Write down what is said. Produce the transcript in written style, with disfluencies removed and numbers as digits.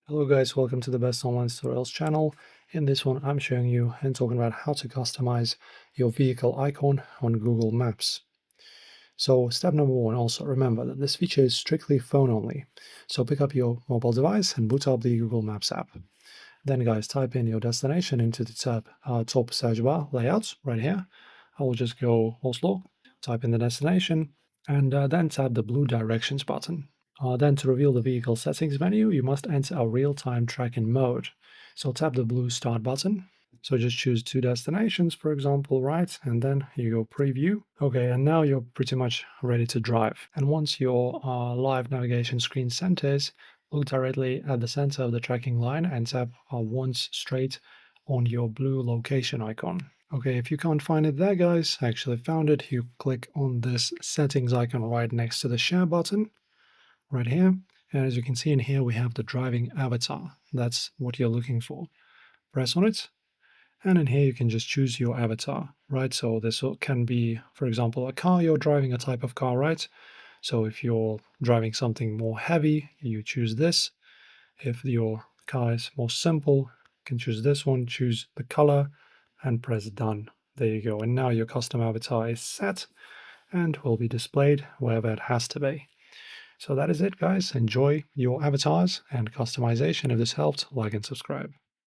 Hello guys, welcome to the Best Online Tutorials channel. In this one, I'm showing you and talking about how to customize your vehicle icon on Google Maps. So step number one, also remember that this feature is strictly phone only. So pick up your mobile device and boot up the Google Maps app. Then guys, type in your destination into the tab top search bar, layouts, right here. I will just go Oslo, type in the destination, and then tap the blue directions button. Then to reveal the vehicle settings menu, you must enter a real-time tracking mode. So tap the blue start button. So just choose two destinations, for example, right? And then you go preview. Okay, and now you're pretty much ready to drive. And once your live navigation screen centers, look directly at the center of the tracking line and tap once straight on your blue location icon. Okay, if you can't find it there, guys, I actually found it. You click on this settings icon right next to the share button right here. And as you can see in here, we have the driving avatar. That's what you're looking for. Press on it. And in here, you can just choose your avatar, right? So this can be, for example, a car. You're driving a type of car, right? So if you're driving something more heavy, you choose this. If your car is more simple, you can choose this one, choose the color, and press done. There you go. And now your custom avatar is set and will be displayed wherever it has to be. So that is it, guys. Enjoy your avatars and customization. If this helped, like and subscribe.